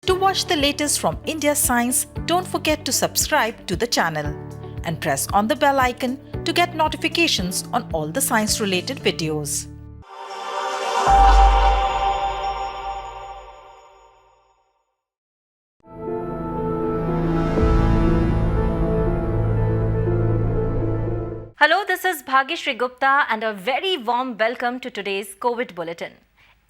To watch the latest from India Science, don't forget to subscribe to the channel and press on the bell icon to get notifications on all the science-related videos. Hello, this is Bhagyashree Gupta and a very warm welcome to today's COVID Bulletin.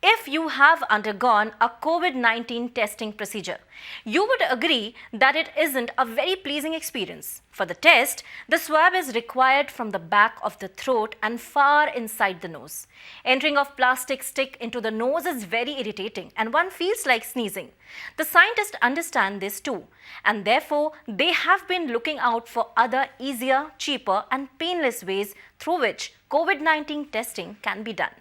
If you have undergone a COVID-19 testing procedure, you would agree that it isn't a very pleasing experience. For the test, the swab is required from the back of the throat and far inside the nose. Entering of plastic stick into the nose is very irritating and one feels like sneezing. The scientists understand this too, and therefore they have been looking out for other easier, cheaper and painless ways through which COVID-19 testing can be done.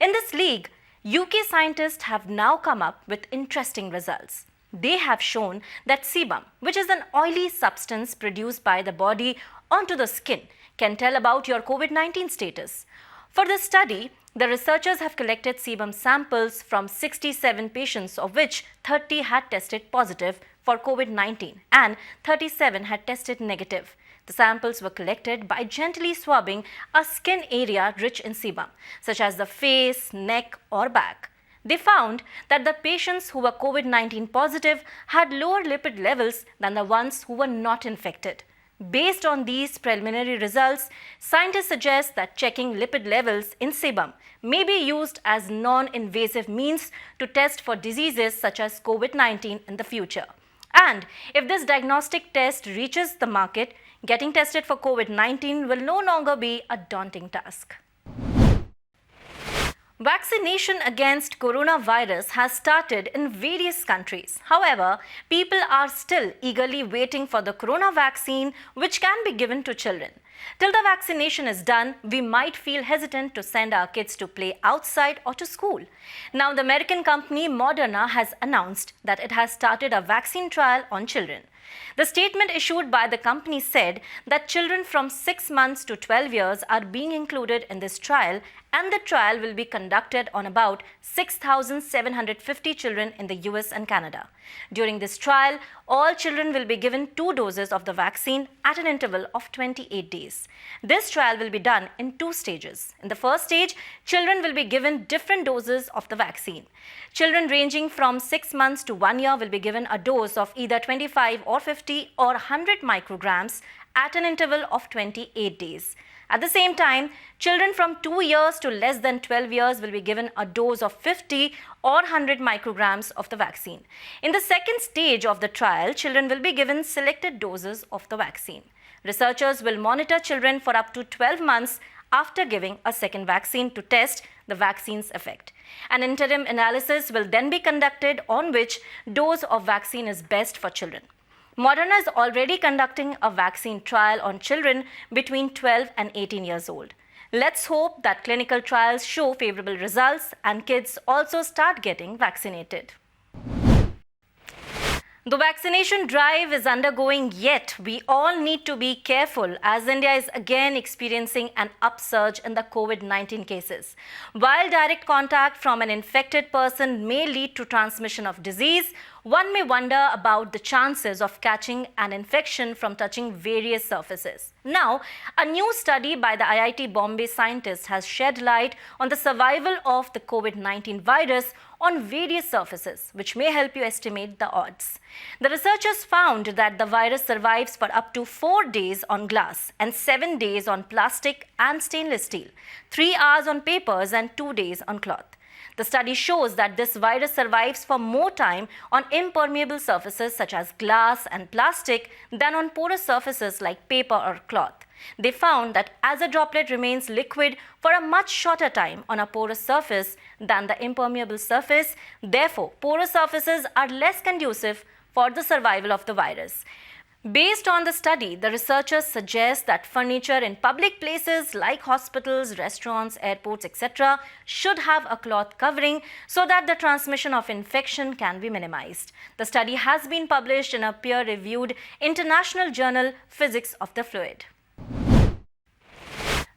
In this league, UK scientists have now come up with interesting results. They have shown that sebum, which is an oily substance produced by the body onto the skin, can tell about your COVID-19 status. For this study, the researchers have collected sebum samples from 67 patients, of which 30 had tested positive for COVID-19 and 37 had tested negative. The samples were collected by gently swabbing a skin area rich in sebum, such as the face, neck or back. They found that the patients who were COVID-19 positive had lower lipid levels than the ones who were not infected. Based on these preliminary results, scientists suggest that checking lipid levels in sebum may be used as non-invasive means to test for diseases such as COVID-19 in the future. And if this diagnostic test reaches the market, getting tested for COVID-19 will no longer be a daunting task. Vaccination against coronavirus has started in various countries. However, people are still eagerly waiting for the corona vaccine, which can be given to children. Till the vaccination is done, we might feel hesitant to send our kids to play outside or to school. Now, the American company Moderna has announced that it has started a vaccine trial on children. The statement issued by the company said that children from 6 months to 12 years are being included in this trial, and the trial will be conducted on about 6,750 children in the US and Canada. During this trial, all children will be given 2 doses of the vaccine at an interval of 28 days. This trial will be done in 2 stages. In the first stage, children will be given different doses of the vaccine. Children ranging from 6 months to 1 year will be given a dose of either 25 or 50 or 100 micrograms at an interval of 28 days. At the same time, children from 2 years to less than 12 years will be given a dose of 50 or 100 micrograms of the vaccine. In the second stage of the trial, children will be given selected doses of the vaccine. Researchers will monitor children for up to 12 months after giving a second vaccine to test the vaccine's effect. An interim analysis will then be conducted on which dose of vaccine is best for children. Moderna is already conducting a vaccine trial on children between 12 and 18 years old. Let's hope that clinical trials show favorable results and kids also start getting vaccinated. The vaccination drive is undergoing, yet we all need to be careful as India is again experiencing an upsurge in the COVID-19 cases. While direct contact from an infected person may lead to transmission of disease, one may wonder about the chances of catching an infection from touching various surfaces. Now, a new study by the IIT Bombay scientists has shed light on the survival of the COVID-19 virus on various surfaces, which may help you estimate the odds. The researchers found that the virus survives for up to 4 days on glass and 7 days on plastic and stainless steel, 3 hours on papers and 2 days on cloth. The study shows that this virus survives for more time on impermeable surfaces such as glass and plastic than on porous surfaces like paper or cloth. They found that as a droplet remains liquid for a much shorter time on a porous surface than the impermeable surface, therefore porous surfaces are less conducive for the survival of the virus. Based on the study, the researchers suggest that furniture in public places like hospitals, restaurants, airports, etc. should have a cloth covering so that the transmission of infection can be minimized. The study has been published in a peer-reviewed international journal, Physics of the Fluid.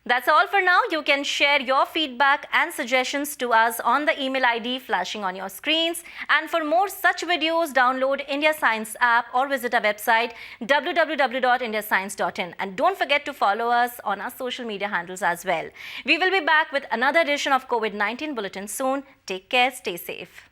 That's all for now. You can share your feedback and suggestions to us on the email ID flashing on your screens. And for more such videos, download India Science app or visit our website www.indiascience.in. And don't forget to follow us on our social media handles as well. We will be back with another edition of COVID-19 Bulletin soon. Take care, stay safe.